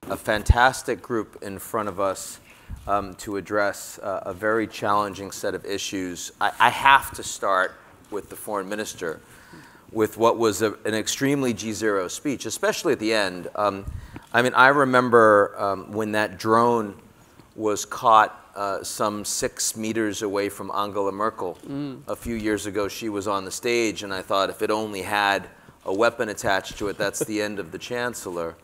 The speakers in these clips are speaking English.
a fantastic group in front of us to address a very challenging set of issues. I have to start with the foreign minister, with what was an extremely GZERO speech, especially at the end. I mean, I remember when that drone was caught some 6 meters away from Angela Merkel. A few years ago, she was on the stage, and I thought if it only had a weapon attached to it, that's the end of the chancellor.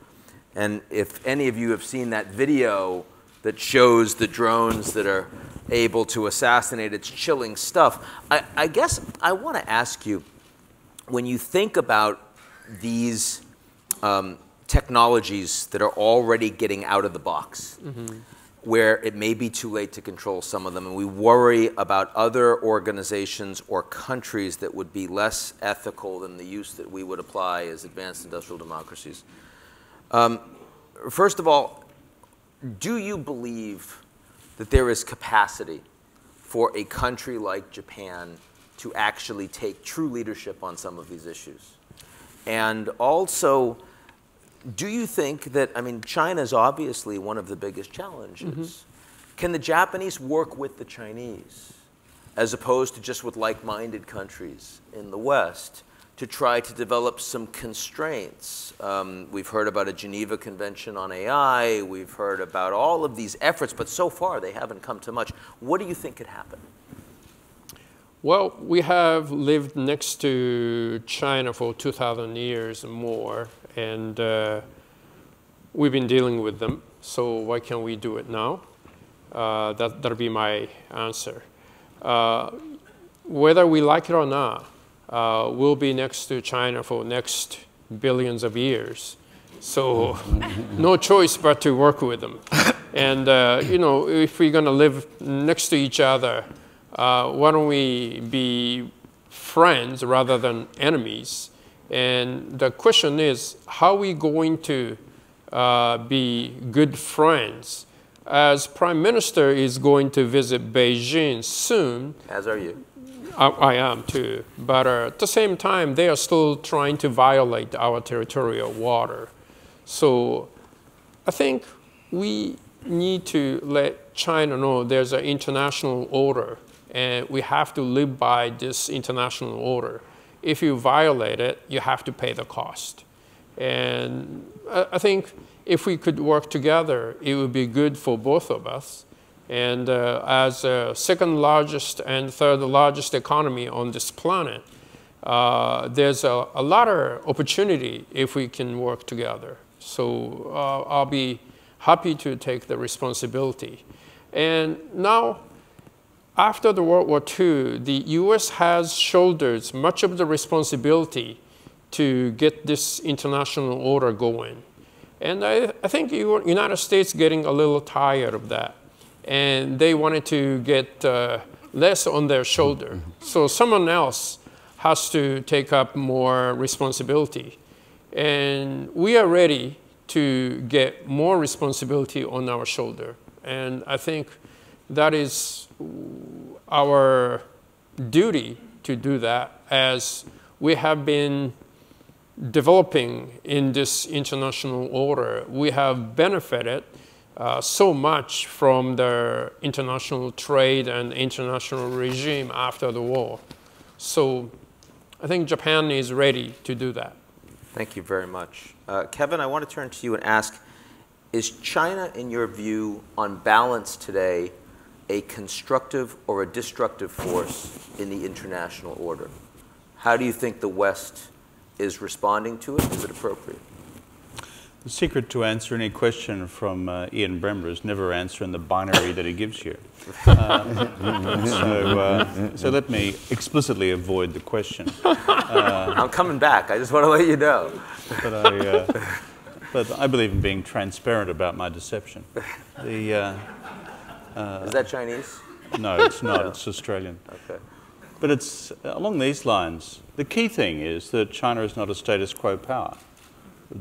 And if any of you have seen that video that shows the drones that are able to assassinate, it's chilling stuff. I guess I want to ask you, when you think about these technologies that are already getting out of the box, where it may be too late to control some of them, and we worry about other organizations or countries that would be less ethical than the use that we would apply as advanced industrial democracies. First of all, do you believe that there is capacity for a country like Japan to actually take true leadership on some of these issues? And also, do you think that, I mean, China is obviously one of the biggest challenges. Can the Japanese work with the Chinese, as opposed to just with like-minded countries in the West, to try to develop some constraints? We've heard about a Geneva Convention on AI. We've heard about all of these efforts, but so far they haven't come to much. What do you think could happen? Well, we have lived next to China for 2,000 years and more, and we've been dealing with them. So why can't we do it now? That'll be my answer. Whether we like it or not, we'll be next to China for next billions of years. So no choice but to work with them. And you know, if we're going to live next to each other, why don't we be friends rather than enemies? And the question is, how are we going to be good friends? As Prime Minister is going to visit Beijing soon. As are you. I am too. But at the same time, they are still trying to violate our territorial water. So I think we need to let China know there's an international order, and we have to live by this international order. If you violate it, you have to pay the cost. And I think if we could work together, it would be good for both of us. And as a second largest and third largest economy on this planet, there's a lot of opportunity if we can work together. So I'll be happy to take the responsibility. And now, after the World War II, the US has shouldered much of the responsibility to get this international order going. And I think the United States getting a little tired of that. And they wanted to get less on their shoulder. So someone else has to take up more responsibility. And we are ready to get more responsibility on our shoulder. And I think that is our duty to do that, as we have been developing in this international order. We have benefited so much from the international trade and international regime after the war. So I think Japan is ready to do that. Thank you very much. Kevin, I want to turn to you and ask, is China, in your view, on balance today, a constructive or a destructive force in the international order? How do you think the West is responding to it? Is it appropriate? The secret to answer any question from Ian Bremmer is never answer in the binary that he gives you. So let me explicitly avoid the question. I'm coming back. I just want to let you know. But I believe in being transparent about my deception. Is that Chinese? No, it's not. No. It's Australian. Okay. But it's along these lines. The key thing is that China is not a status quo power.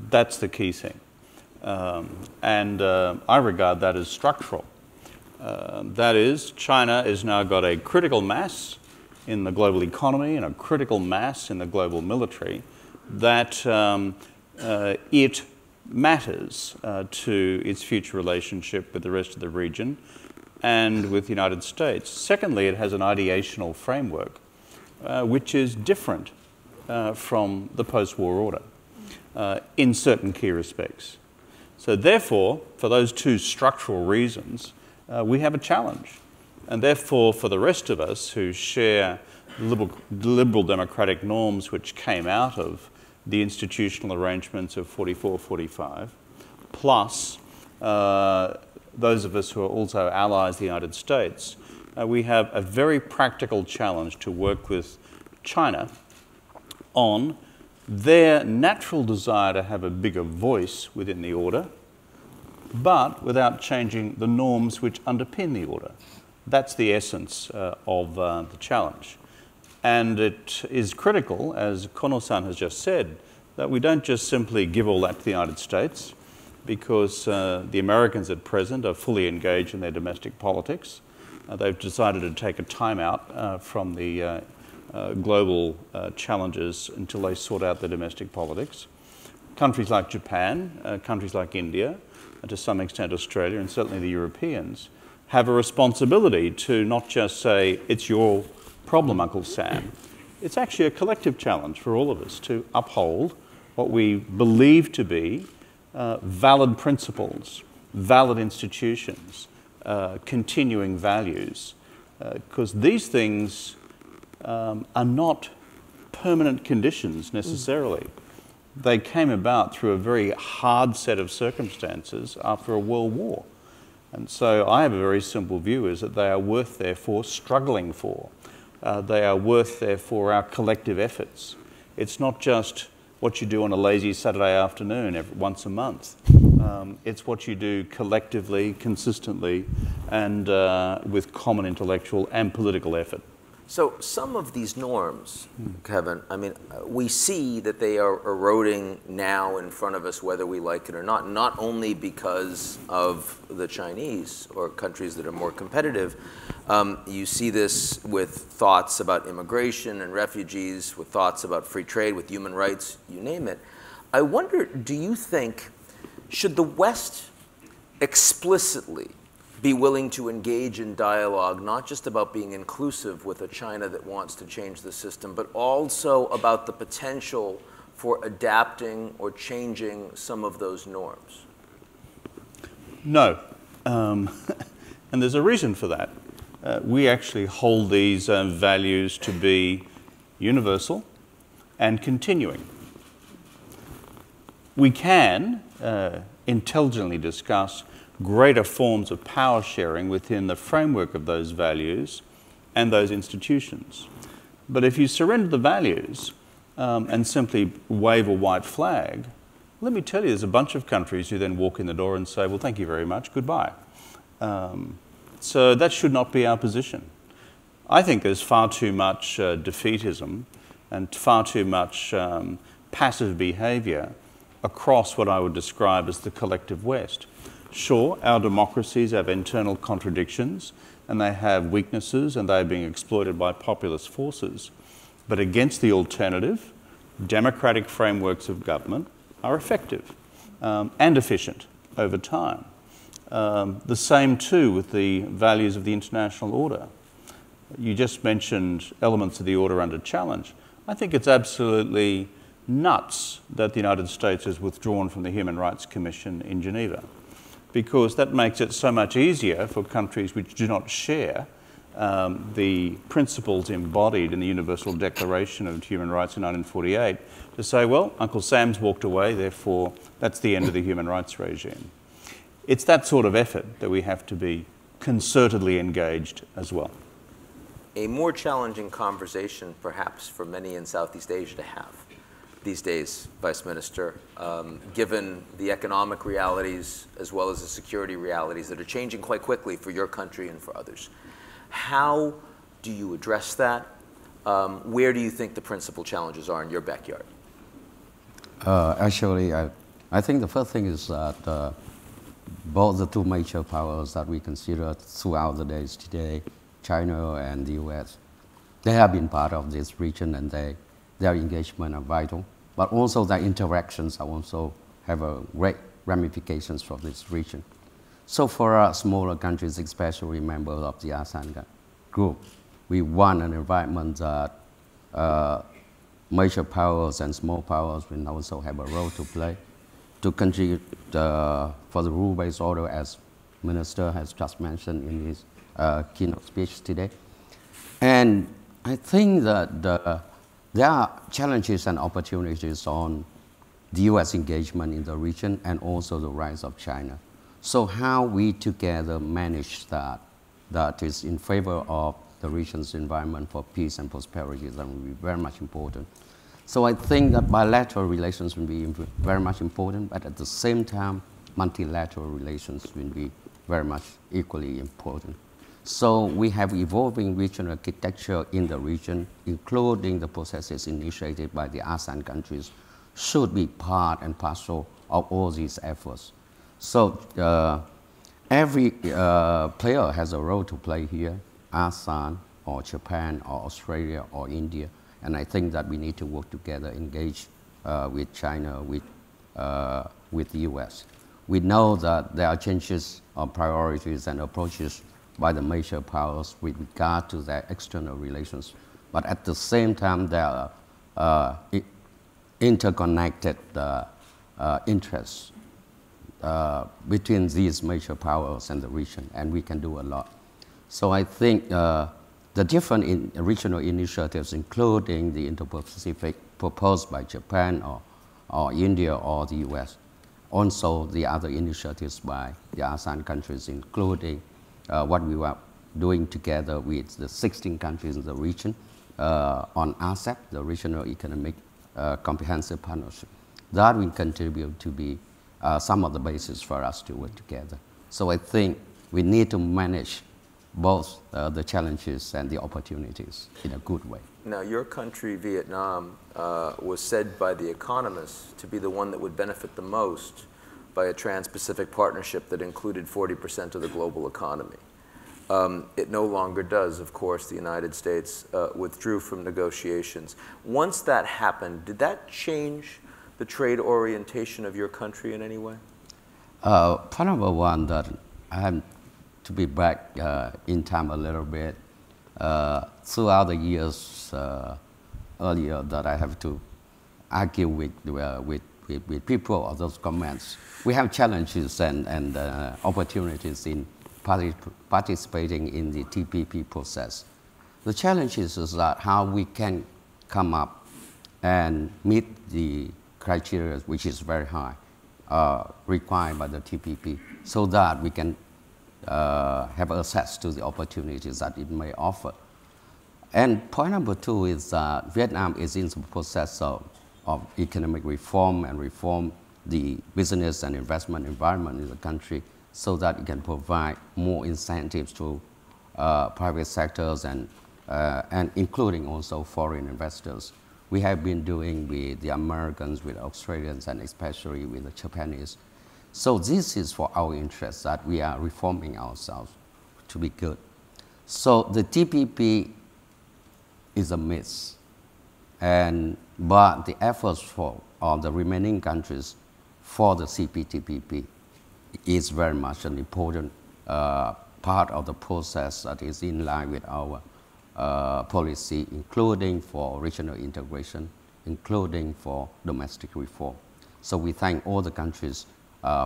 That's the key thing. And I regard that as structural. That is, China has now got a critical mass in the global economy and a critical mass in the global military that it matters to its future relationship with the rest of the region and with the United States. Secondly, it has an ideational framework which is different from the post-war order in certain key respects. So therefore, for those two structural reasons, we have a challenge. And therefore, for the rest of us who share liberal democratic norms which came out of the institutional arrangements of 44-45, plus those of us who are also allies of the United States, we have a very practical challenge to work with China on their natural desire to have a bigger voice within the order, but without changing the norms which underpin the order. That's the essence of the challenge. And it is critical, as Kono-san has just said, that we don't just simply give all that to the United States, because the Americans at present are fully engaged in their domestic politics. They've decided to take a time out from the global challenges until they sort out their domestic politics. Countries like Japan, countries like India, and to some extent Australia, and certainly the Europeans, have a responsibility to not just say, it's your problem, Uncle Sam. It's actually a collective challenge for all of us to uphold what we believe to be valid principles, valid institutions, continuing values, because these things are not permanent conditions necessarily. They came about through a very hard set of circumstances after a world war. And so I have a very simple view, is that they are worth, therefore, struggling for. They are worth, therefore, our collective efforts. It's not just what you do on a lazy Saturday afternoon once a month. It's what you do collectively, consistently, and with common intellectual and political effort. So some of these norms, Kevin, I mean, we see that they are eroding now in front of us, whether we like it or not only because of the Chinese or countries that are more competitive. You see this with thoughts about immigration and refugees, with thoughts about free trade, with human rights, you name it. I wonder, do you think, should the West explicitly be willing to engage in dialogue, not just about being inclusive with a China that wants to change the system, but also about the potential for adapting or changing some of those norms? No. And there's a reason for that. We actually hold these values to be universal and continuing. We can intelligently discuss greater forms of power sharing within the framework of those values and those institutions. But if you surrender the values and simply wave a white flag, let me tell you, there's a bunch of countries who then walk in the door and say, well, thank you very much, goodbye. So that should not be our position. I think there's far too much defeatism and far too much passive behaviour across what I would describe as the collective West. Sure, our democracies have internal contradictions and they have weaknesses and they're being exploited by populist forces. But against the alternative, democratic frameworks of government are effective and efficient over time. The same too with the values of the international order. You just mentioned elements of the order under challenge. I think it's absolutely nuts that the United States has withdrawn from the Human Rights Commission in Geneva, because that makes it so much easier for countries which do not share the principles embodied in the Universal Declaration of Human Rights in 1948 to say, well, Uncle Sam's walked away, therefore that's the end of the human rights regime. It's that sort of effort that we have to be concertedly engaged as well. A more challenging conversation, perhaps, for many in Southeast Asia to have these days, Vice Minister, given the economic realities as well as the security realities that are changing quite quickly for your country and for others. How do you address that? Where do you think the principal challenges are in your backyard? Actually, I think the first thing is that both the two major powers that we consider throughout the days today, China and the US, they have been part of this region and their engagement are vital, but also their interactions are also have a great ramifications for this region. So for our smaller countries, especially members of the ASEAN group, we want an environment that major powers and small powers will also have a role to play to contribute for the rule-based order, as Minister has just mentioned in his keynote speech today. And I think that there are challenges and opportunities on the U.S. engagement in the region and also the rise of China. So how we together manage that is in favor of the region's environment for peace and prosperity that will be very much important. So I think that bilateral relations will be very much important, but at the same time, multilateral relations will be very much equally important. So we have evolving regional architecture in the region, including the processes initiated by the ASEAN countries, should be part and parcel of all these efforts. So every player has a role to play here, ASEAN or Japan or Australia or India, and I think that we need to work together, engage with China, with the US. We know that there are changes of priorities and approaches by the major powers with regard to their external relations, but at the same time there are interconnected interests between these major powers and the region, and we can do a lot. So I think the different regional initiatives, including the Indo-Pacific proposed by Japan or India or the US, also the other initiatives by the ASEAN countries, including what we were doing together with the 16 countries in the region on RCEP, the Regional Economic Comprehensive Partnership. That will contribute to be some of the basis for us to work together. So I think we need to manage both the challenges and the opportunities in a good way. Now, your country, Vietnam, was said by The Economist to be the one that would benefit the most by a Trans-Pacific partnership that included 40% of the global economy. It no longer does, of course. The United States withdrew from negotiations. Once that happened, did that change the trade orientation of your country in any way? Point number one, that I have to be back in time a little bit. Throughout the years earlier, that I have to argue with people of those comments. We have challenges and opportunities in participating in the TPP process. The challenge is that how we can come up and meet the criteria, which is very high, required by the TPP, so that we can have access to the opportunities that it may offer. And point number two is that Vietnam is in the process of economic reform and reform the business and investment environment in the country so that it can provide more incentives to private sectors and including also foreign investors. We have been doing with the Americans, with Australians, and especially with the Japanese. So this is for our interest that we are reforming ourselves to be good. So the TPP is a myth, but the efforts of the remaining countries for the CPTPP is very much an important part of the process that is in line with our policy, including for regional integration, including for domestic reform. So we thank all the countries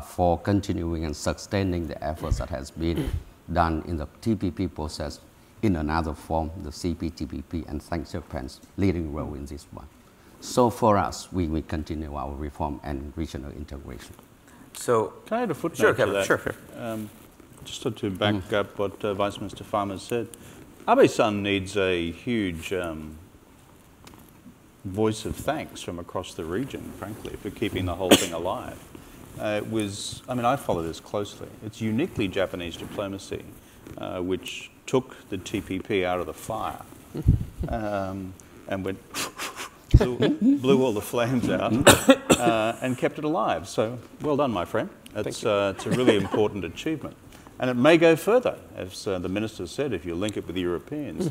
for continuing and sustaining the efforts that has been done in the TPP process in another form, the CPTPP, and thank Japan's leading role in this one. So for us, we will continue our reform and regional integration. So, can I add a footnote sure, to Kevin, that? Sure. Just to back up what Vice Minister Pham has said, Abe-san needs a huge voice of thanks from across the region, frankly, for keeping the whole thing alive. I follow this closely. It's uniquely Japanese diplomacy, which took the TPP out of the fire and went blew all the flames out and kept it alive. So well done, my friend. It's a really important achievement. And it may go further, as the Minister said, if you link it with the Europeans,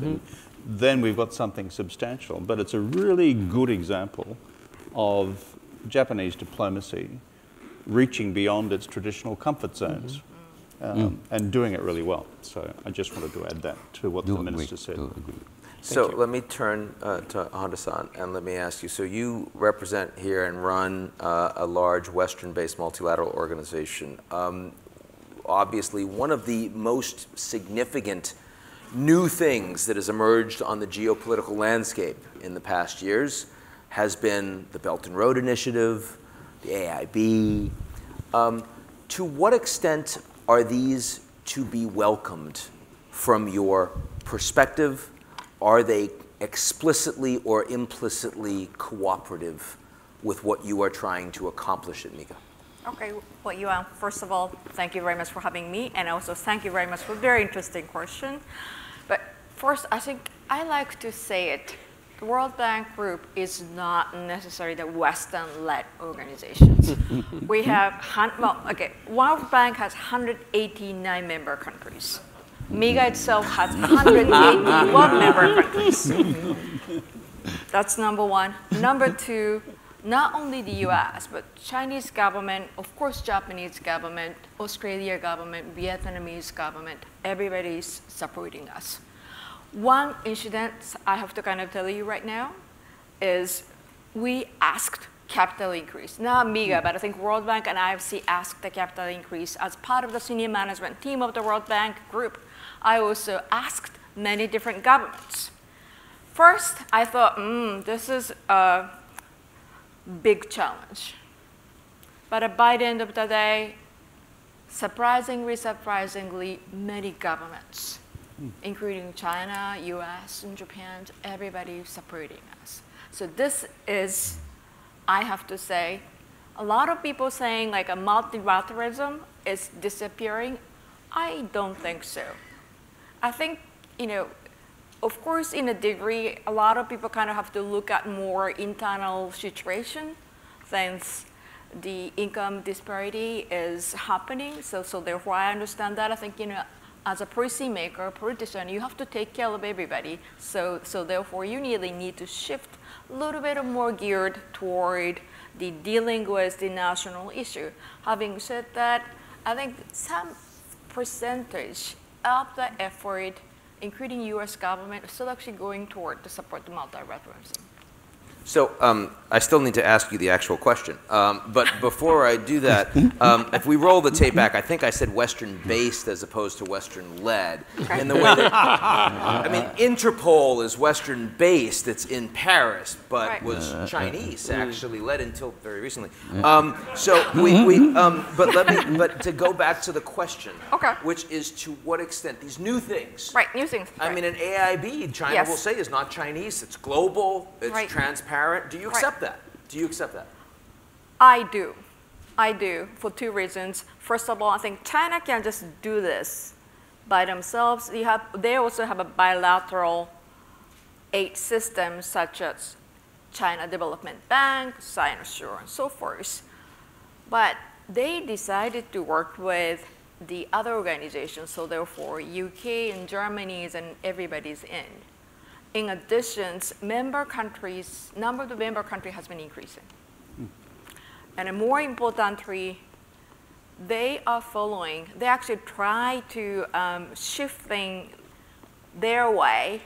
then we've got something substantial. But it's a really good example of Japanese diplomacy reaching beyond its traditional comfort zones and doing it really well. So I just wanted to add that to what the Minister said. So let me turn to Honda-san and let me ask you, so you represent here and run a large Western-based multilateral organization. Obviously, one of the most significant new things that has emerged on the geopolitical landscape in the past years has been the Belt and Road Initiative, the AIB. To what extent are these to be welcomed from your perspective? Are they explicitly or implicitly cooperative with what you are trying to accomplish at MIGA? Okay, well, Yuan, first of all, thank you very much for having me, and also thank you very much for a very interesting question. But first, I think I like to say it. The World Bank Group is not necessarily the Western-led organizations. We have, World Bank has 189 member countries. MIGA itself has 181 member countries. That's number one. Number two, not only the US, but Chinese government, of course Japanese government, Australia government, Vietnamese government, everybody's supporting us. One incident I have to kind of tell you right now is we asked capital increase. Not MIGA, but I think World Bank and IFC asked the capital increase as part of the senior management team of the World Bank Group. I also asked many different governments. First, I thought, this is a big challenge. But by the end of the day, surprisingly, many governments, including China, US, and Japan, everybody supporting us. So this is, I have to say, a lot of people saying like a multilateralism is disappearing. I don't think so. I think, of course, in a degree, a lot of people kind of have to look at more internal situation since the income disparity is happening. So therefore, I understand that. I think, as a policymaker, politician, you have to take care of everybody. So therefore, you really need to shift a little bit more geared toward the dealing with the national issue. Having said that, I think some percentage of the effort, including US government, is still actually going toward to support the multilateralism. So I still need to ask you the actual question. But before I do that, if we roll the tape back, I think I said Western-based as opposed to Western-led. Okay. In the way that, I mean, Interpol is Western-based. It's in Paris, but was Chinese, actually, led until very recently. But to go back to the question, which is to what extent these new things. Right, new things. I mean, an AIB, China will say, is not Chinese. It's global. It's transparent. Do you accept that? Do you accept that? I do. I do, for two reasons. First of all, I think China can just do this by themselves. They also have a bilateral aid system, such as China Development Bank, Sinosure, and so forth. But they decided to work with the other organizations, so therefore UK and Germany and everybody's in. In addition, number of the member countries has been increasing. And more importantly, they actually try to shifting their way,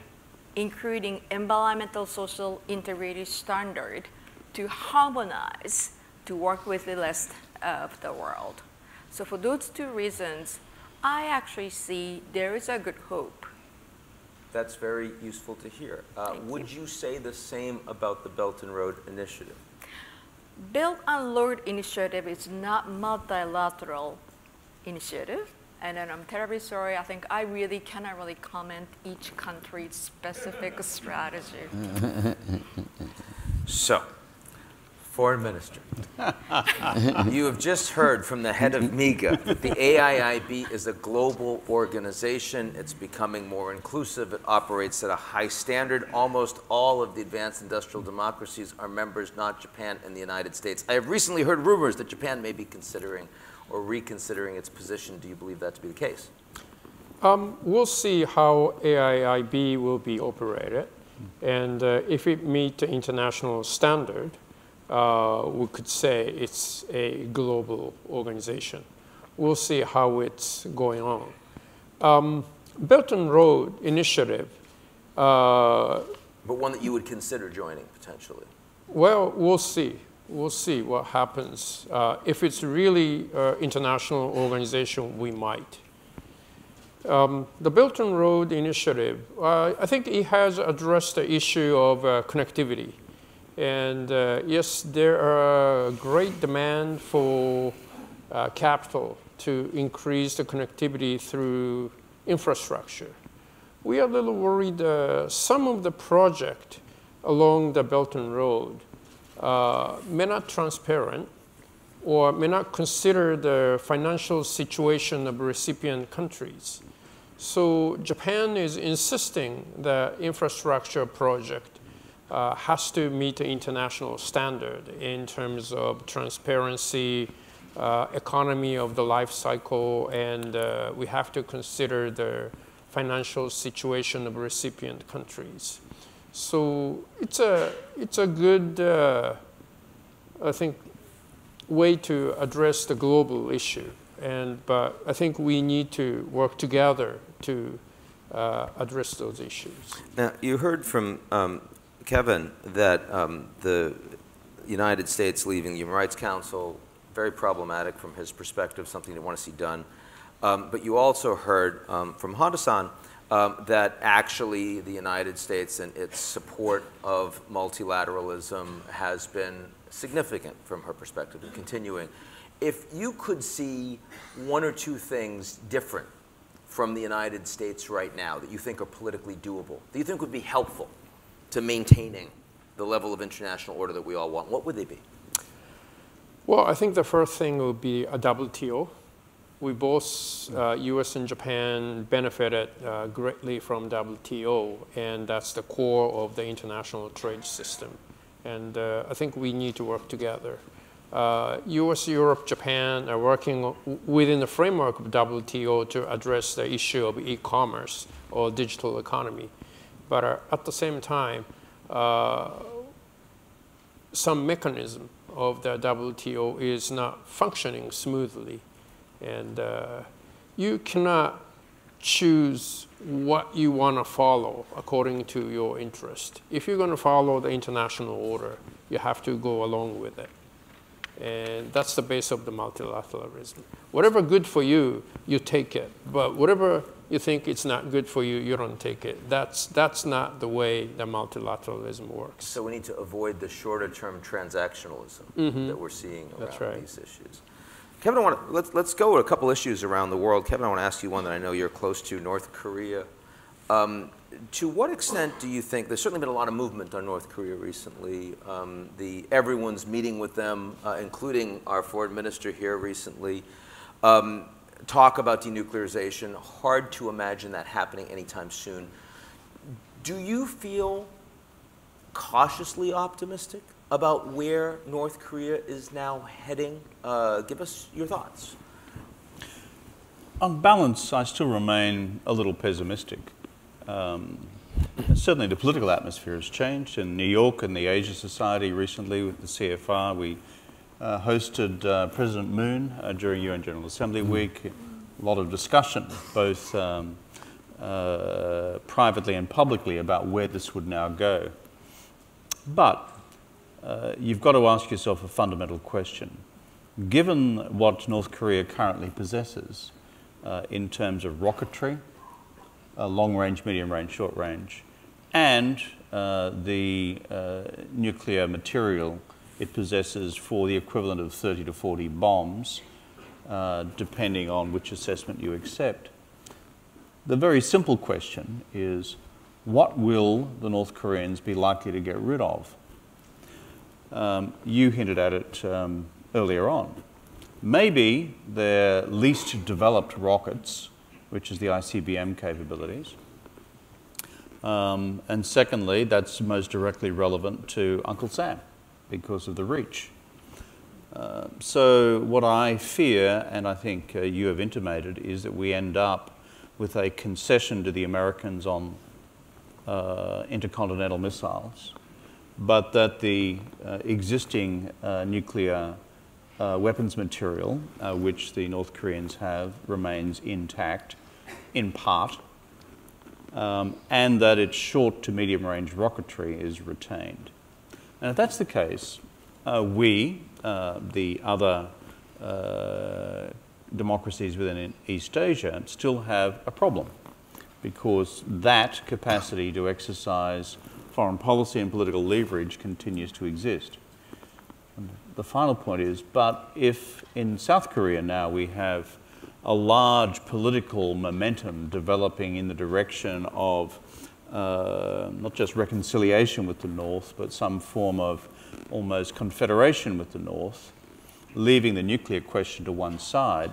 including environmental social integrity standard, to harmonize, to work with the rest of the world. So for those two reasons, I actually see there is a good hope. That's very useful to hear. Would you say the same about the Belt and Road Initiative? Belt and Road Initiative is not multilateral initiative. And then I'm terribly sorry, I think I really cannot really comment each country's specific strategy. So, Foreign Minister, you have just heard from the head of MIGA that the AIIB is a global organization. It's becoming more inclusive. It operates at a high standard. Almost all of the advanced industrial democracies are members, not Japan and the United States. I have recently heard rumors that Japan may be considering or reconsidering its position. Do you believe that to be the case? We'll see how AIIB will be operated. And if it meets the international standard, we could say it's a global organization. We'll see how it's going on. Belt and Road Initiative. But one that you would consider joining, potentially? Well, we'll see. We'll see what happens. If it's really an international organization, we might. The Belt and Road Initiative, I think it has addressed the issue of connectivity. And yes, there are great demand for capital to increase the connectivity through infrastructure. We are a little worried some of the project along the Belt and Road may not transparent or may not consider the financial situation of recipient countries. So Japan is insisting that infrastructure project has to meet the international standard in terms of transparency, economy of the life cycle, and we have to consider the financial situation of recipient countries. So it's a good, I think, way to address the global issue. But I think we need to work together to address those issues. Now, you heard from Kevin that the United States leaving the Human Rights Council, very problematic from his perspective, something they want to see done. But you also heard from Honda-san that actually the United States and its support of multilateralism has been significant from her perspective and continuing. If you could see one or two things different from the United States right now that you think are politically doable, that you think would be helpful to maintaining the level of international order that we all want, what would they be? Well, I think the first thing would be a WTO. We both, US and Japan, benefited greatly from WTO, and that's the core of the international trade system. And I think we need to work together. US, Europe, Japan are working within the framework of WTO to address the issue of e-commerce or digital economy. But at the same time, some mechanism of the WTO is not functioning smoothly. And you cannot choose what you want to follow according to your interest. If you're going to follow the international order, you have to go along with it. And that's the base of the multilateralism. Whatever good for you, you take it. But whatever you think it's not good for you, you don't take it. That's not the way the multilateralism works. So we need to avoid the shorter-term transactionalism that we're seeing around these issues. Kevin, let's go with a couple issues around the world. Kevin, I want to ask you one that I know you're close to, North Korea. To what extent do you think, there's certainly been a lot of movement on North Korea recently. Everyone's meeting with them, including our foreign minister here recently. Talk about denuclearization, hard to imagine that happening anytime soon. Do you feel cautiously optimistic about where North Korea is now heading? Give us your thoughts. On balance, I still remain a little pessimistic. Certainly the political atmosphere has changed. In New York and the Asia Society recently with the CFR, we hosted President Moon during UN General Assembly Week. A lot of discussion, both privately and publicly, about where this would now go. But you've got to ask yourself a fundamental question. Given what North Korea currently possesses in terms of rocketry, long range, medium range, short range, and the nuclear material it possesses for the equivalent of 30 to 40 bombs, depending on which assessment you accept. The very simple question is, what will the North Koreans be likely to get rid of? You hinted at it earlier on. Maybe their least developed rockets, which is the ICBM capabilities. And secondly, that's most directly relevant to Uncle Sam because of the reach. So what I fear, and I think you have intimated, is that we end up with a concession to the Americans on intercontinental missiles, but that the existing nuclear weapons material, which the North Koreans have, remains intact, in part, and that its short to medium range rocketry is retained. And if that's the case, we, the other democracies within East Asia, still have a problem, because that capacity to exercise foreign policy and political leverage continues to exist. And the final point is, but if in South Korea now we have a large political momentum developing in the direction of not just reconciliation with the North, but some form of almost confederation with the North, leaving the nuclear question to one side,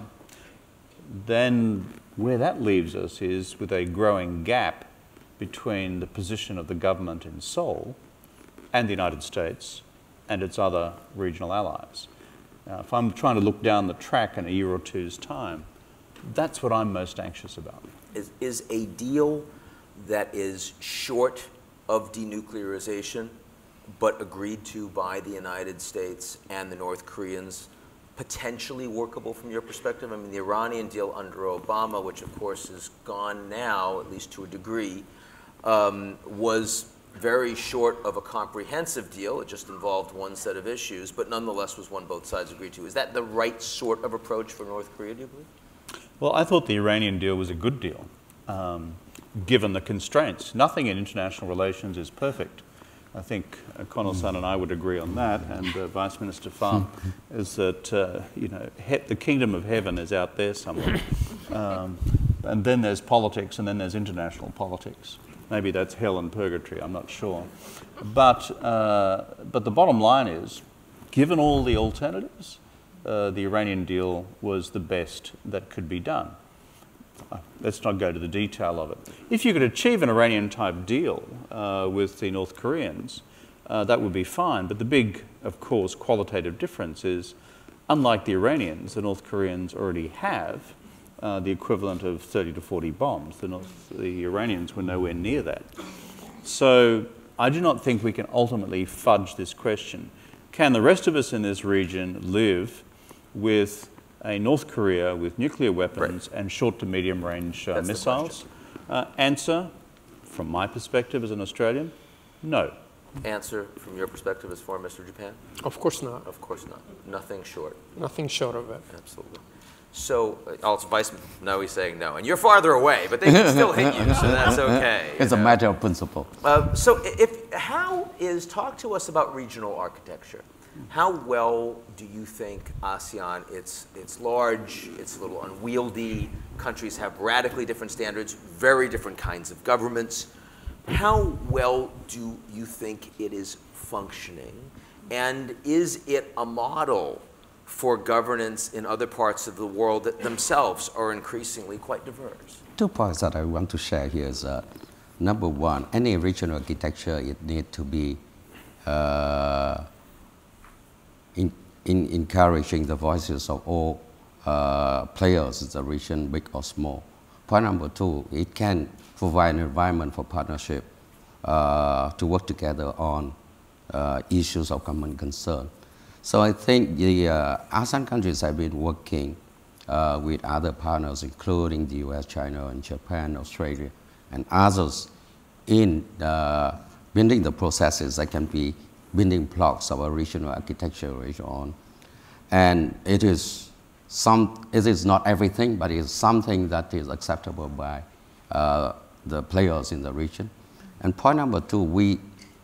then where that leaves us is with a growing gap between the position of the government in Seoul and the United States and its other regional allies. Now, if I'm trying to look down the track in a year or two's time, that's what I'm most anxious about. Is a deal that is short of denuclearization but agreed to by the United States and the North Koreans potentially workable from your perspective? I mean, the Iranian deal under Obama, which of course is gone now, at least to a degree, was very short of a comprehensive deal. It just involved one set of issues, but nonetheless was one both sides agreed to. Is that the right sort of approach for North Korea, do you believe? Well, I thought the Iranian deal was a good deal, given the constraints. Nothing in international relations is perfect. I think Connell-san and I would agree on that, and Vice Minister Pham, is that you know, the kingdom of heaven is out there somewhere. And then there's politics, and then there's international politics. Maybe that's hell and purgatory, I'm not sure. But the bottom line is, given all the alternatives, the Iranian deal was the best that could be done. Let's not go to the detail of it. If you could achieve an Iranian-type deal with the North Koreans, that would be fine. But the big, of course, qualitative difference is, unlike the Iranians, the North Koreans already have the equivalent of 30 to 40 bombs. The Iranians were nowhere near that. So I do not think we can ultimately fudge this question. Can the rest of us in this region live with a North Korea with nuclear weapons and short to medium range missiles? Answer, from my perspective as an Australian, no. Answer, from your perspective as Foreign Minister of Japan? Of course not. Of course not. Nothing short. Nothing short of it. Absolutely. So, also Vice, now he's saying no. And you're farther away, but they can still hit you, so that's okay. It's a matter of principle. Talk to us about regional architecture. How well do you think ASEAN, it's large, it's a little unwieldy, countries have radically different standards, very different kinds of governments. How well do you think it is functioning? And is it a model for governance in other parts of the world that themselves are increasingly quite diverse? 2 points that I want to share here is, number one, any regional architecture, it needs to be in encouraging the voices of all players in the region, big or small. Point number 2, it can provide an environment for partnership to work together on issues of common concern. So I think the ASEAN countries have been working with other partners, including the US, China, and Japan, Australia, and others in building the processes that can be building blocks of a regional architecture later on. And it is not everything, but it is something that is acceptable by the players in the region. And point number 2,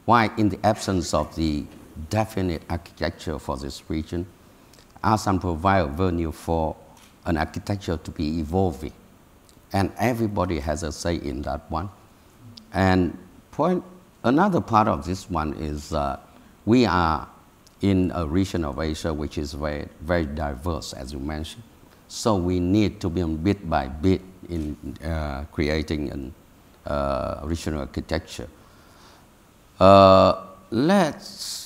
why in the absence of the definite architecture for this region, ASEAN provides a venue for an architecture to be evolving. And everybody has a say in that one. And another part of this one is we are in a region of Asia which is very, very diverse, as you mentioned. So we need to be bit by bit in creating a regional architecture. Let's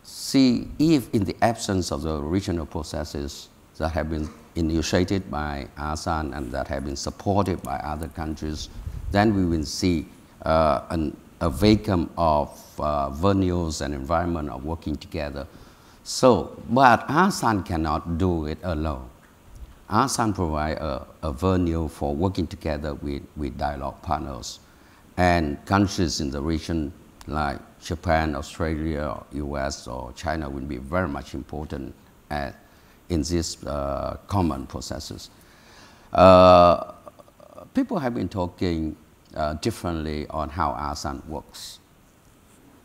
see if in the absence of the regional processes that have been initiated by ASEAN and that have been supported by other countries, then we will see an a vacuum of values and environment of working together. So, but ASEAN cannot do it alone. ASEAN provides a venue for working together with dialogue partners. And countries in the region like Japan, Australia, US, or China will be very much important in these common processes. People have been talking differently on how ASEAN works.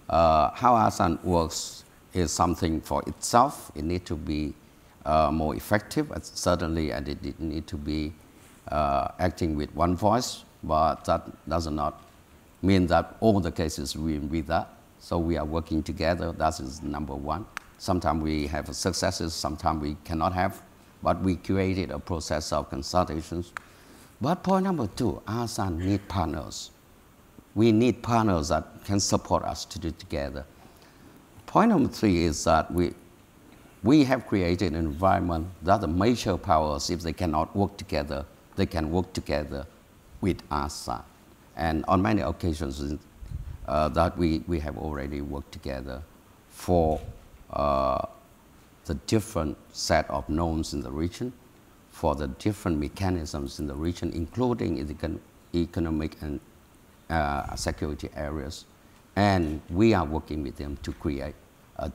How ASEAN works is something for itself. It needs to be more effective, certainly, and it needs to be acting with one voice, but that does not mean that all the cases will be that. So we are working together. That is number one. Sometimes we have successes, sometimes we cannot have, but we created a process of consultations. But point number two, ASEAN needs partners. We need partners that can support us to do together. Point number three is that we have created an environment that the major powers, if they cannot work together, they can work together with ASEAN. And on many occasions that we have already worked together for the different set of norms in the region, for the different mechanisms in the region, including in the economic and security areas. And we are working with them to create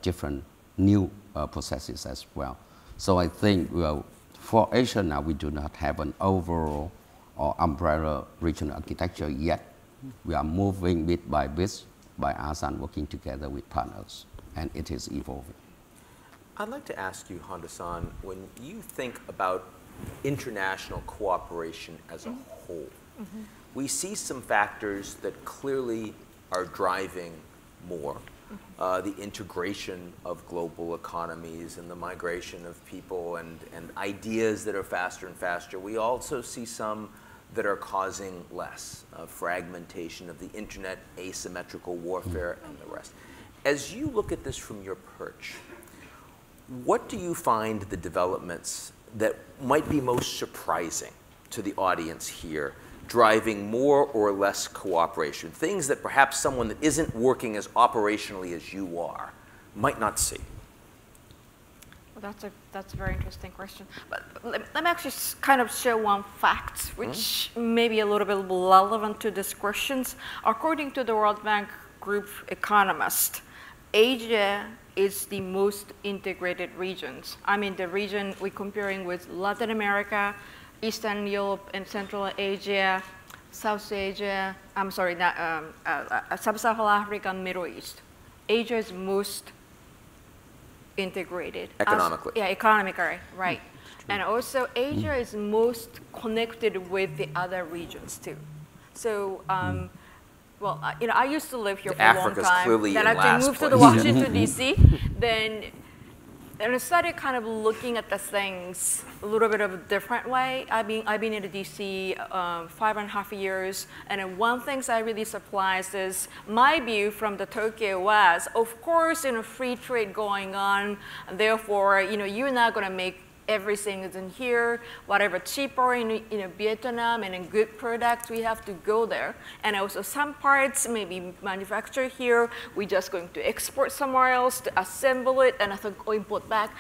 different new processes as well. So I think for Asia now, we do not have an overall or umbrella regional architecture yet. We are moving bit by bit by ASEAN working together with partners, and it is evolving. I'd like to ask you, Honda-san, when you think about international cooperation as a whole, we see some factors that clearly are driving more. The integration of global economies and the migration of people and ideas that are faster and faster. We also see some that are causing less, fragmentation of the internet, asymmetrical warfare, and the rest. As you look at this from your perch, what do you find the developments that might be most surprising to the audience here, driving more or less cooperation? Things that perhaps someone that isn't working as operationally as you are might not see. Well, that's a very interesting question. But let me actually kind of share one fact, which may be a little bit relevant to these questions. According to the World Bank Group economist, Asia is the most integrated regions. I mean, the region we're comparing with Latin America, Eastern Europe and Central Asia, South Asia, I'm sorry, Sub-Saharan Africa and Middle East. Asia is most integrated. Economically. Yeah, economically, right. And also Asia is most connected with the other regions too. So, well, you know, I used to live here for a long time. Clearly then in I moved to the Washington, D.C. Then I started kind of looking at the things a little bit of a different way. I've been in the D.C. 5.5 years, and one thing that really surprised is my view from the Tokyo was, of course, you know, free trade going on, and therefore, you know, you're not going to make everything is in here, whatever cheaper in Vietnam and in good products, we have to go there. And also some parts may be manufactured here, we're just going to export somewhere else to assemble it and import back.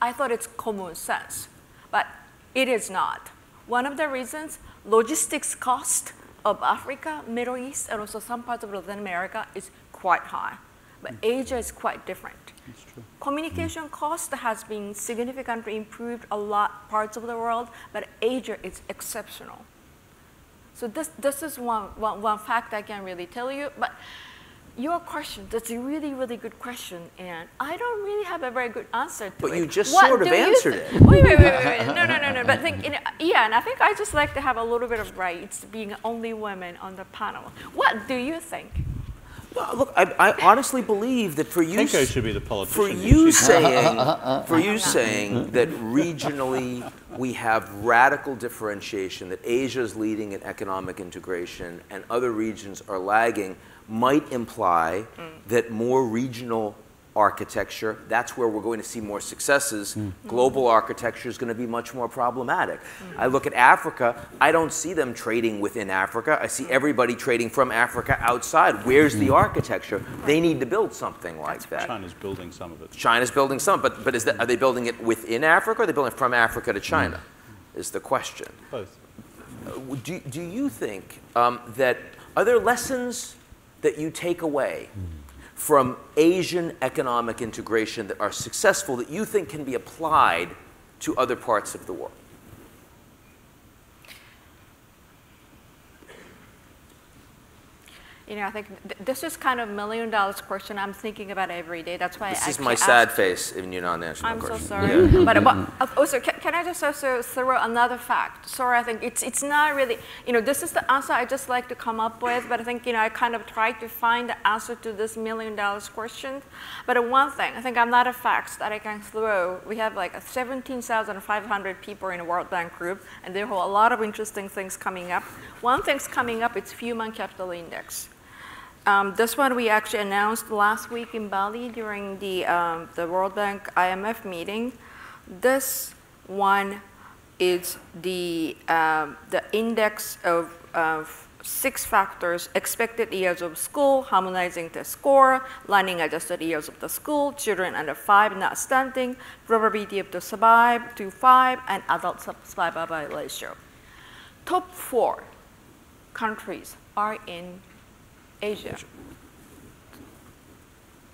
I thought it's common sense, but it is not. One of the reasons, logistics cost of Africa, Middle East, and also some parts of Latin America is quite high. But Asia is quite different. That's true. Communication cost has been significantly improved a lot parts of the world, but Asia is exceptional. So this is one fact I can really tell you. But your question, that's a really, really good question, and I don't really have a very good answer to it. But you just sort of answered it. Wait. No. But yeah, and I think I just like to have a little bit of rights, being only women on the panel. What do you think? Well, look, I honestly believe that for you, Keiko should be the politician. for you saying that regionally we have radical differentiation, that Asia is leading in economic integration and other regions are lagging, might imply that more regional architecture, that's where we're going to see more successes. Global architecture is going to be much more problematic. I look at Africa, I don't see them trading within Africa. I see everybody trading from Africa outside. Where's the architecture? They need to build something like that. China's building some of it. China's building some, but are they building it within Africa, or are they building it from Africa to China, is the question. Both. Do you think that, are there lessons that you take away from Asian economic integration that are successful that you think can be applied to other parts of the world? You know, I think this is kind of $1 million question I'm thinking about every day. That's why this I is my sad face in your non-national I'm question. so sorry. Yeah. But also, can I just also throw another fact? Sorry, I think it's not really, you know, this is the answer I just like to come up with, but I think, you know, I kind of tried to find the answer to this $1 million question. But one thing, I think I'm not a fact that I can throw. We have like 17,500 people in the World Bank Group, and there are a lot of interesting things coming up. One thing's coming up, it's Human Capital Index. This one we actually announced last week in Bali during the World Bank IMF meeting. This one is the index of 6 factors: expected years of school, harmonizing the score, learning adjusted years of the school, children under 5 not stunting, probability of to survive to 5, and adult survival ratio. Top 4 countries are in Asia.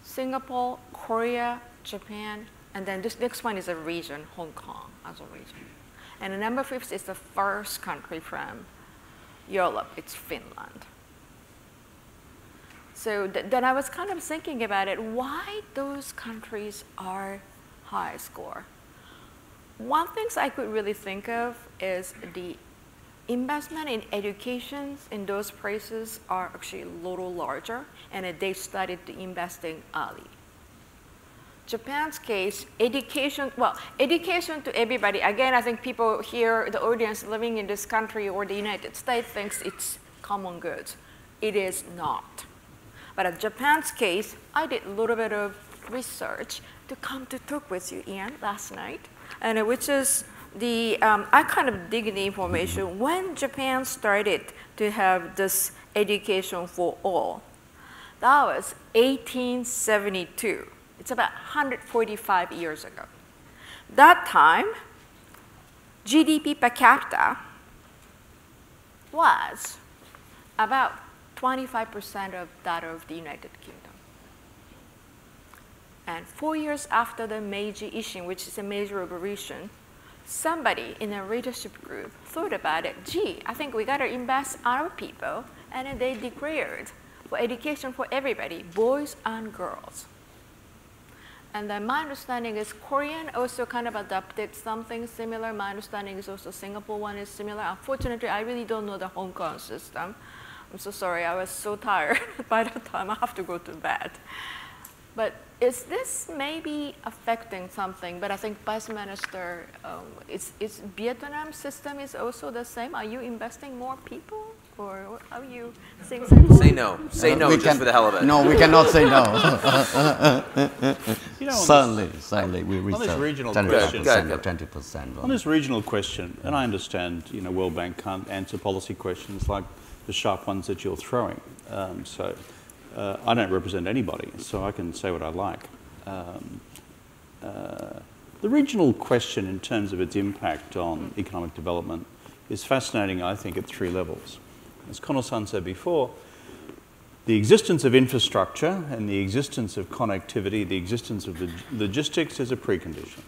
Singapore, Korea, Japan, and then this next one is a region, Hong Kong as a region. And the number 5 is the first country from Europe, it's Finland. So then I was kind of thinking about it, why those countries are high score. One thing I could really think of is the investment in education in those places are actually a little larger, and they started to investing early. Japan's case, education, well, education to everybody. Again, I think people here, the audience living in this country or the United States thinks it's common goods. It is not. But in Japan's case, I did a little bit of research to come to talk with you, Ian, last night, and which is I kind of dig the information when Japan started to have this education for all. That was 1872. It's about 145 years ago. That time, GDP per capita was about 25% of that of the United Kingdom. And 4 years after the Meiji Isshin, which is a major revolution, somebody in a leadership group thought about it. Gee, I think we got to invest our people, and then they declared for education for everybody, boys and girls. And then my understanding is Korean also kind of adopted something similar. My understanding is also Singapore one is similar. Unfortunately, I really don't know the Hong Kong system. I'm so sorry, I was so tired by the time I have to go to bed. But is this maybe affecting something? But I think Vice Minister, is Vietnam system is also the same? Are you investing more people? Or how are you saying something? Say no. Say no just for the hell of it. No, we cannot say no. You know, certainly, we reach on this regional 10% or 20%. On this regional question, and I understand, you know, World Bank can't answer policy questions like the sharp ones that you're throwing. I don't represent anybody, so I can say what I like. The regional question in terms of its impact on economic development is fascinating, I think, at 3 levels. As Kono-san said before, the existence of infrastructure and the existence of connectivity, the existence of the logistics is a precondition.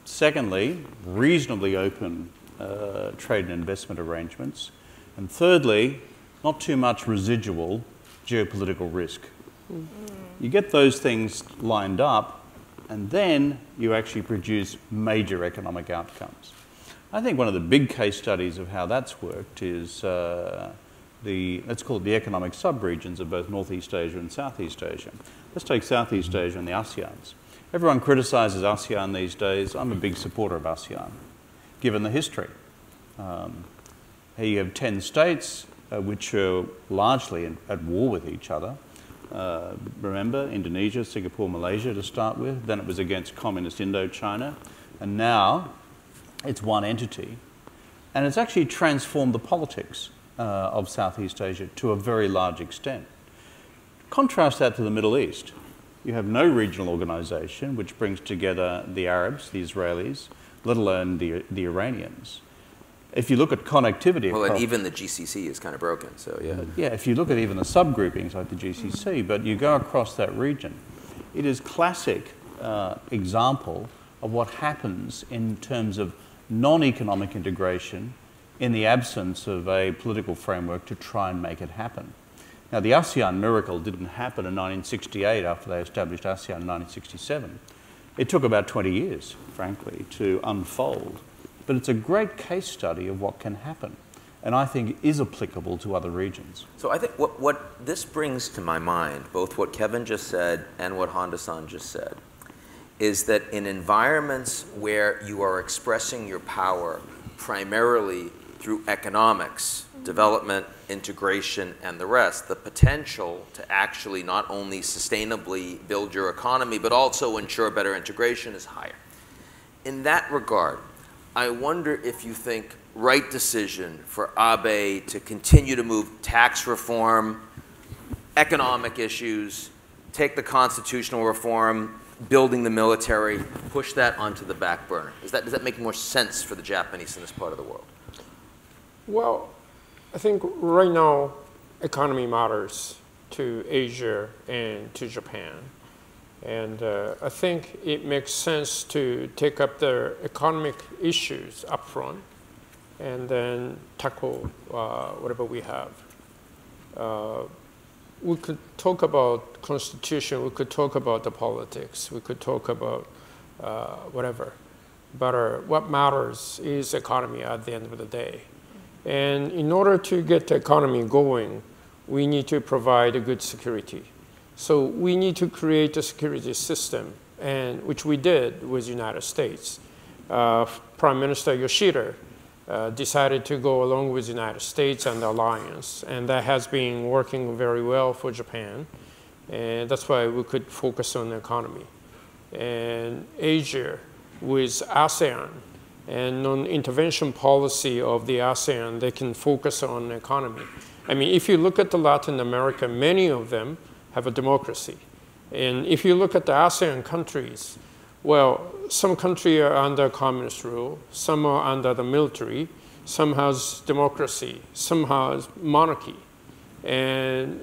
Secondly, reasonably open trade and investment arrangements. And thirdly, not too much residual geopolitical risk. You get those things lined up, and then you actually produce major economic outcomes. I think one of the big case studies of how that's worked is let's call it the economic sub-regions of both Northeast Asia and Southeast Asia. Let's take Southeast Asia and the ASEANs. Everyone criticizes ASEAN these days. I'm a big supporter of ASEAN, given the history. Here you have 10 states which are largely at war with each other. Remember, Indonesia, Singapore, Malaysia to start with. Then it was against communist Indochina. And now it's one entity. And it's actually transformed the politics of Southeast Asia to a very large extent. Contrast that to the Middle East. You have no regional organization which brings together the Arabs, the Israelis, let alone the Iranians. If you look at connectivity... Well, and even the GCC is kind of broken, so yeah. Yeah, if you look at even the subgroupings like the GCC, but you go across that region, it is classic example of what happens in terms of non-economic integration in the absence of a political framework to try and make it happen. Now, the ASEAN miracle didn't happen in 1968 after they established ASEAN in 1967. It took about 20 years, frankly, to unfold. But it's a great case study of what can happen, and I think is applicable to other regions. So I think what this brings to my mind, both what Kevin just said and what Honda-san just said, is that in environments where you are expressing your power primarily through economics, development, integration, and the rest, the potential to actually not only sustainably build your economy, but also ensure better integration is higher. In that regard, I wonder if you think right decision for Abe to continue to move tax reform, economic issues, take the constitutional reform, building the military, push that onto the back burner. Does that make more sense for the Japanese in this part of the world? Well, I think right now economy matters to Asia and to Japan. And I think it makes sense to take up the economic issues up front and then tackle whatever we have. We could talk about constitution, we could talk about the politics, we could talk about whatever. But what matters is economy at the end of the day. And in order to get the economy going, we need to provide a good security. So we need to create a security system, and which we did with the United States. Prime Minister Yoshida decided to go along with the United States and the alliance, and that has been working very well for Japan. And that's why we could focus on the economy. And Asia with ASEAN and non-intervention policy of the ASEAN, they can focus on the economy. I mean, if you look at the Latin America, many of them have a democracy. And if you look at the ASEAN countries, well, some countries are under communist rule, some are under the military, some has democracy, some has monarchy. And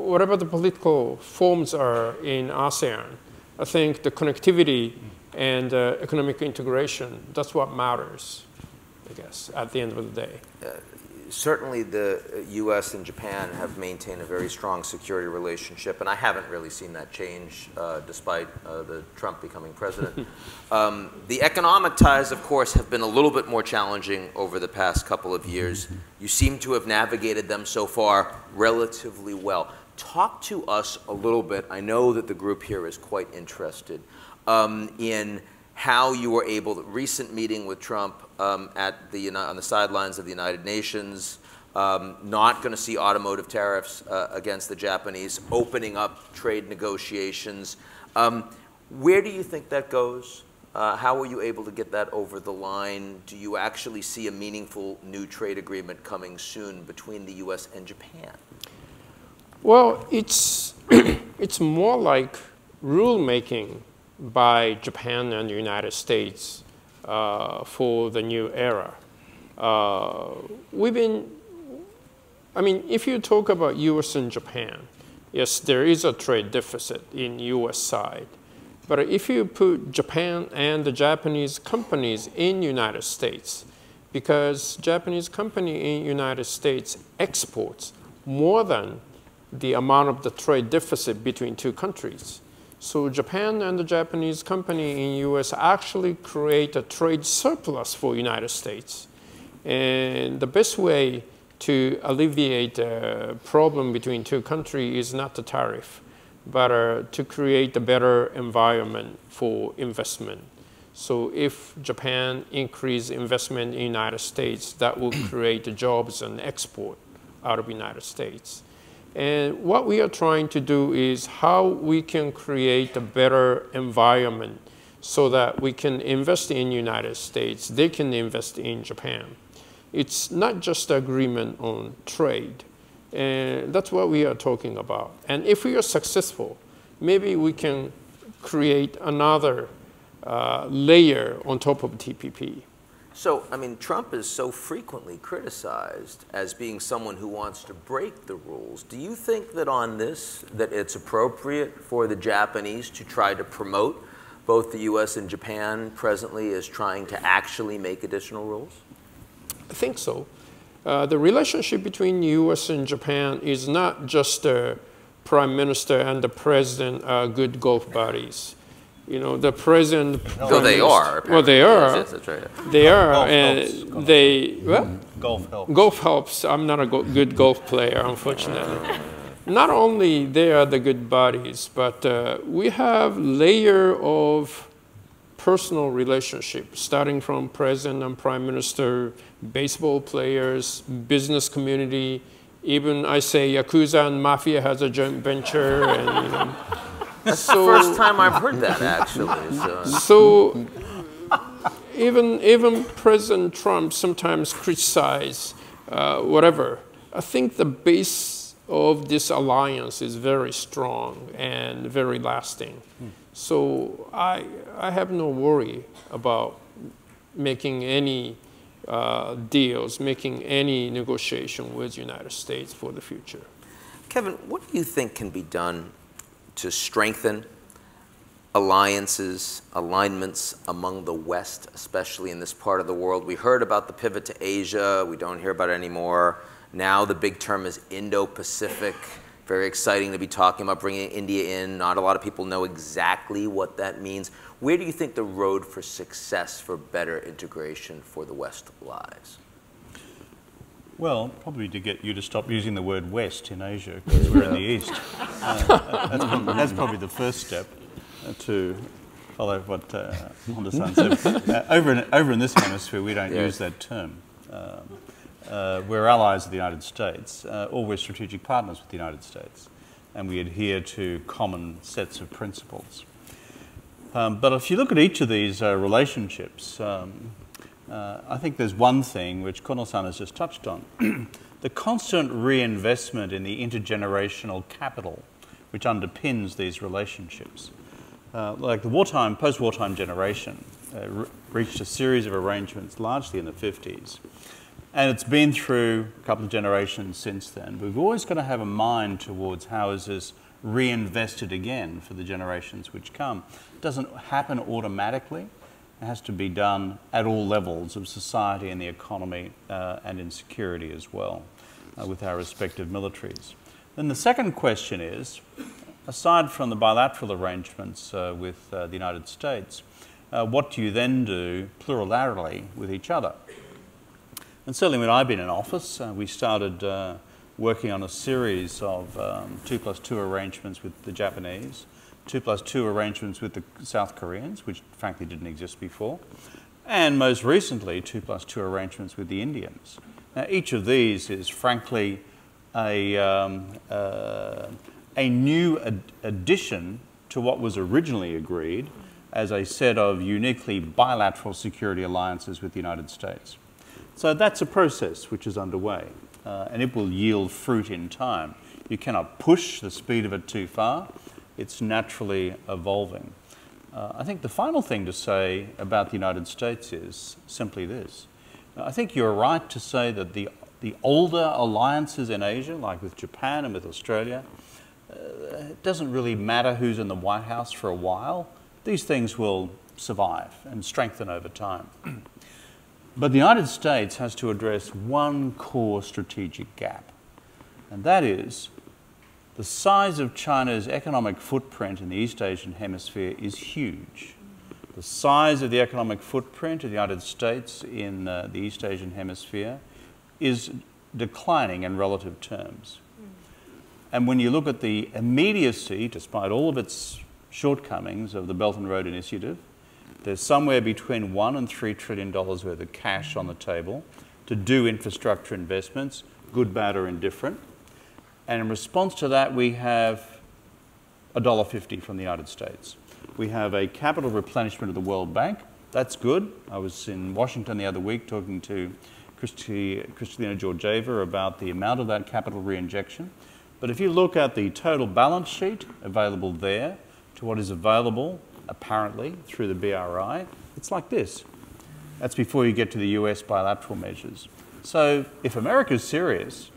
whatever the political forms are in ASEAN, I think the connectivity and economic integration, that's what matters, I guess, at the end of the day. Certainly the US and Japan have maintained a very strong security relationship, and I haven't really seen that change despite the Trump becoming president. The economic ties, of course, have been a little bit more challenging over the past couple of years. You seem to have navigated them so far relatively well. Talk to us a little bit, I know that the group here is quite interested, in how you were able, recent meeting with Trump on the sidelines of the United Nations, not going to see automotive tariffs against the Japanese, opening up trade negotiations. Where do you think that goes? How were you able to get that over the line? Do you actually see a meaningful new trade agreement coming soon between the US and Japan? Well, it's more like rulemaking by Japan and the United States for the new era. I mean, if you talk about US and Japan, yes, there is a trade deficit in US side. But if you put Japan and the Japanese companies in United States, because Japanese company in United States exports more than the amount of the trade deficit between two countries. So Japan and the Japanese company in US actually create a trade surplus for United States. And the best way to alleviate the problem between two countries is not the tariff, but to create a better environment for investment. So if Japan increase investment in the United States, that will create jobs and export out of the United States. And what we are trying to do is how we can create a better environment so that we can invest in the United States, they can invest in Japan. It's not just agreement on trade. And that's what we are talking about. And if we are successful, maybe we can create another layer on top of TPP. So, I mean, Trump is so frequently criticized as being someone who wants to break the rules. Do you think that on this, that it's appropriate for the Japanese to try to promote both the US and Japan presently as trying to actually make additional rules? I think so. The relationship between the US and Japan is not just the prime minister and the president are good golf buddies. You know, the president. Well, they are. Well, they are. Yes, that's right. They are, Golf and helps. they. What? Golf helps. Golf helps. I'm not a good golf player, unfortunately. Not only they are the good buddies, but we have layer of personal relationship, starting from president and prime minister, baseball players, business community, even I say Yakuza and Mafia has a joint venture. And, you know, that's the first time I've heard that, actually. So even President Trump sometimes criticize whatever. I think the base of this alliance is very strong and very lasting. So I have no worry about making any deals, making any negotiation with the United States for the future. Kevin, what do you think can be done to strengthen alliances, alignments among the West, especially in this part of the world? We heard about the pivot to Asia. We don't hear about it anymore. Now the big term is Indo-Pacific. Very exciting to be talking about bringing India in. Not a lot of people know exactly what that means. Where do you think the road for success for better integration for the West lies? Well, probably to get you to stop using the word West in Asia, because we're in the East. That's probably the first step to follow what Honda-san said. Over in this hemisphere, we don't use that term. We're allies of the United States, or we're strategic partners with the United States, and we adhere to common sets of principles. But if you look at each of these relationships, I think there's one thing which Kono-san has just touched on, the constant reinvestment in the intergenerational capital which underpins these relationships. Like the post-wartime generation reached a series of arrangements largely in the 50s. And it's been through a couple of generations since then. We've always got to have a mind towards how is this reinvested again for the generations which come. It doesn't happen automatically. It has to be done at all levels of society and the economy and in security as well with our respective militaries. Then the second question is, aside from the bilateral arrangements with the United States, what do you then do plurilaterally with each other? And certainly when I've been in office, we started working on a series of 2+2 arrangements with the Japanese, 2+2 arrangements with the South Koreans, which frankly didn't exist before, and most recently 2+2 arrangements with the Indians. Now each of these is frankly a new addition to what was originally agreed as a set of uniquely bilateral security alliances with the United States. So that's a process which is underway, and it will yield fruit in time. You cannot push the speed of it too far. It's naturally evolving. I think the final thing to say about the United States is simply this. I think you're right to say that the older alliances in Asia, like with Japan and with Australia, it doesn't really matter who's in the White House for a while. These things will survive and strengthen over time. But the United States has to address one core strategic gap, and that is the size of China's economic footprint in the East Asian hemisphere is huge. The size of the economic footprint of the United States in the East Asian hemisphere is declining in relative terms. And when you look at the immediacy, despite all of its shortcomings of the Belt and Road Initiative, there's somewhere between $1 and $3 trillion worth of cash on the table to do infrastructure investments, good, bad, or indifferent. And in response to that, we have $1.50 from the United States. We have a capital replenishment of the World Bank. That's good. I was in Washington the other week talking to Kristalina Georgieva about the amount of that capital reinjection. But if you look at the total balance sheet available there to what is available, apparently, through the BRI, it's like this. That's before you get to the US bilateral measures. So if America's serious,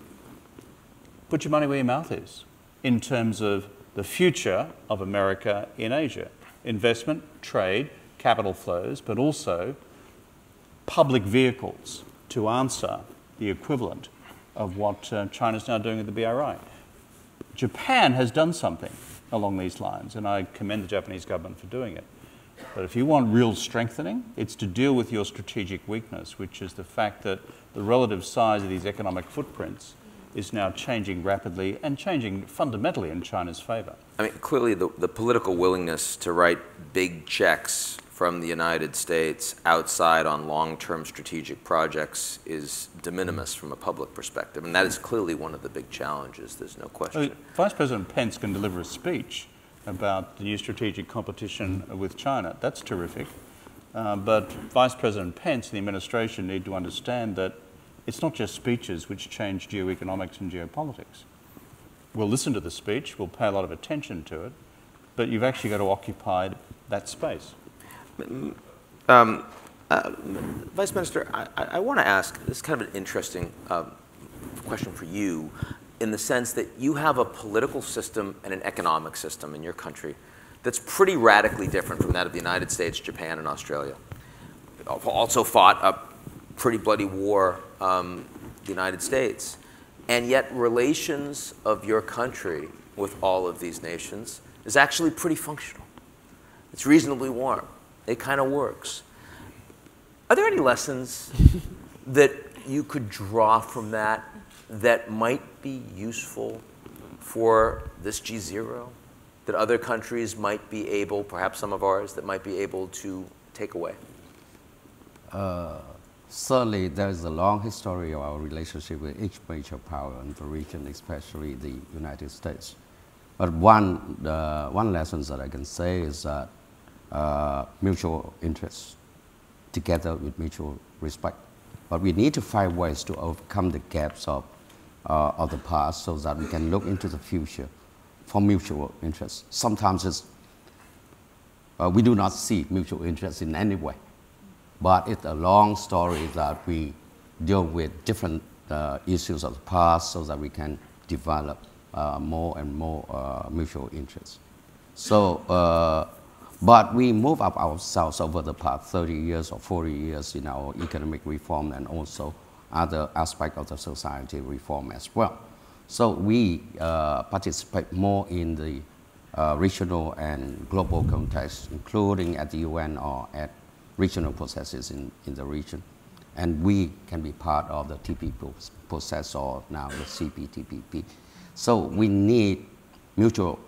put your money where your mouth is in terms of the future of America in Asia. Investment, trade, capital flows, but also public vehicles to answer the equivalent of what China's now doing at the BRI. Japan has done something along these lines, and I commend the Japanese government for doing it. But if you want real strengthening, it's to deal with your strategic weakness, which is the fact that the relative size of these economic footprints is now changing rapidly and changing fundamentally in China's favor. I mean, clearly the political willingness to write big checks from the United States outside on long-term strategic projects is de minimis from a public perspective. And that is clearly one of the big challenges, there's no question. Vice President Pence can deliver a speech about the new strategic competition with China. That's terrific. But Vice President Pence and the administration need to understand that it's not just speeches which change geoeconomics and geopolitics. We'll listen to the speech, we'll pay a lot of attention to it, but you've actually got to occupy that space. Vice Minister, I want to ask, this is kind of an interesting question for you, in the sense that you have a political system and an economic system in your country that's pretty radically different from that of the United States, Japan, and Australia. Also fought a pretty bloody war, the United States. And yet relations of your country with all of these nations is actually pretty functional. It's reasonably warm. It kind of works. Are there any lessons that you could draw from that that might be useful for this G0, that other countries might be able, perhaps some of ours, that might be able to take away? Certainly, there is a long history of our relationship with each major power in the region, especially the United States. But one lesson that I can say is that mutual interests together with mutual respect. But we need to find ways to overcome the gaps of the past so that we can look into the future for mutual interests. Sometimes we do not see mutual interests in any way, but it's a long story that we deal with different issues of the past so that we can develop more and more mutual interests. So, but we move up ourselves over the past 30 years or 40 years in our economic reform and also other aspects of the society reform as well. So we participate more in the regional and global context, including at the UN or at regional processes in the region. And we can be part of the TP process or now the CPTPP. So we need mutual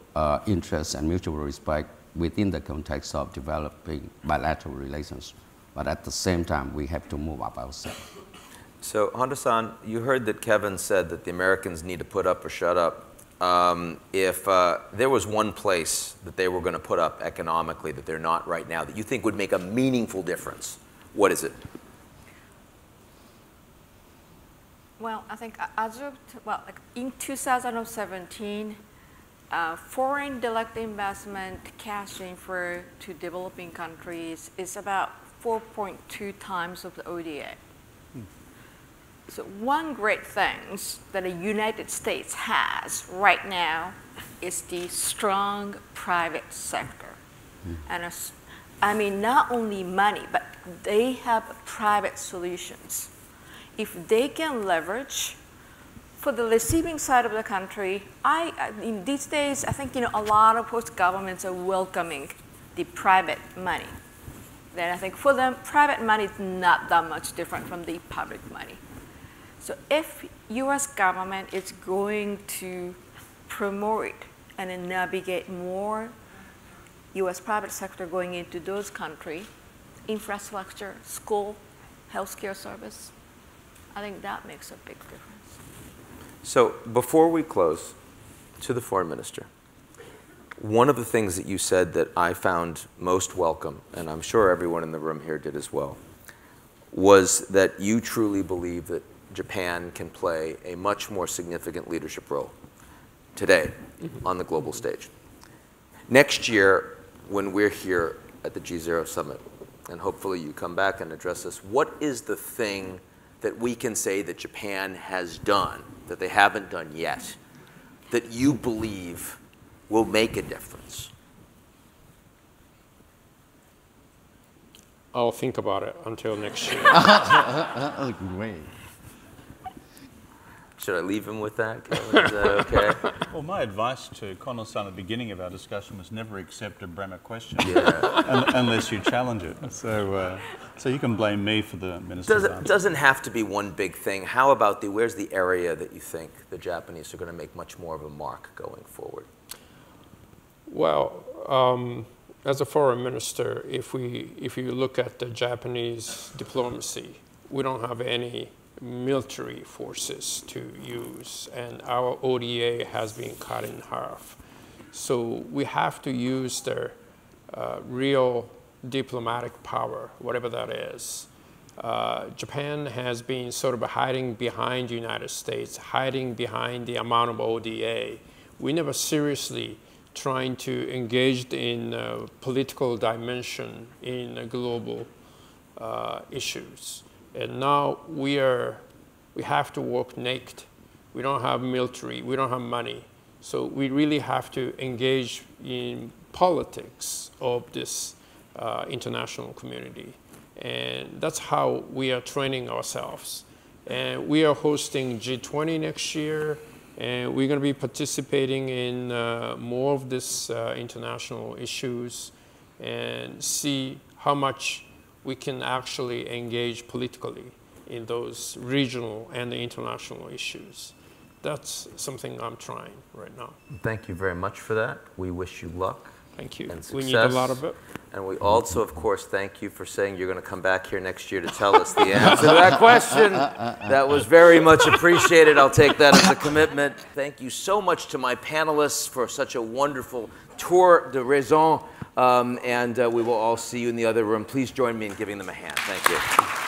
interest and mutual respect within the context of developing bilateral relations. But at the same time, we have to move up ourselves. So, Honda-san, you heard that Kevin said that the Americans need to put up or shut up. If there was one place that they were going to put up economically that they're not right now that you think would make a meaningful difference, what is it? Well, I think in 2017, foreign direct investment cash inflow to developing countries is about 4.2 times of the ODA. So one great thing that the United States has right now is the strong private sector. And I mean, not only money, but they have private solutions. If they can leverage for the receiving side of the country, in these days, I think a lot of host governments are welcoming the private money. Then I think for them, private money is not that much different from the public money. So if U.S. government is going to promote and then navigate more U.S. private sector going into those countries, infrastructure, school, healthcare service, I think that makes a big difference. So before we close, to the foreign minister, one of the things that you said that I found most welcome, and I'm sure everyone in the room here did as well, was that you truly believe that Japan can play a much more significant leadership role today on the global stage. Next year, when we're here at the GZERO Summit, and hopefully you come back and address this, what is the thing that we can say that Japan has done that they haven't done yet that you believe will make a difference? I'll think about it until next year. Great. Should I leave him with that, Kevin? Is that okay? Well, my advice to Connell-san at the beginning of our discussion was never accept a Bremmer question unless you challenge it. So you can blame me for the minister's answer. Doesn't have to be one big thing. How about where's the area that you think the Japanese are going to make much more of a mark going forward? Well, as a foreign minister, if you look at the Japanese diplomacy, we don't have any military forces to use, and our ODA has been cut in half. So we have to use their real diplomatic power, whatever that is. Japan has been sort of hiding behind the United States, hiding behind the amount of ODA. We never seriously trying to engage in political dimension in global issues. And now we have to work naked. We don't have military, we don't have money. So we really have to engage in politics of this international community. And that's how we are training ourselves. And we are hosting G20 next year, and we're going to be participating in more of this international issues and see how much we can actually engage politically in those regional and international issues. That's something I'm trying right now. Thank you very much for that. We wish you luck. Thank you. And success. We need a lot of it. And we also, of course, thank you for saying you're going to come back here next year to tell us the answer to that question. That was very much appreciated. I'll take that as a commitment. Thank you so much to my panelists for such a wonderful tour de raison. And we will all see you in the other room. Please join me in giving them a hand. Thank you.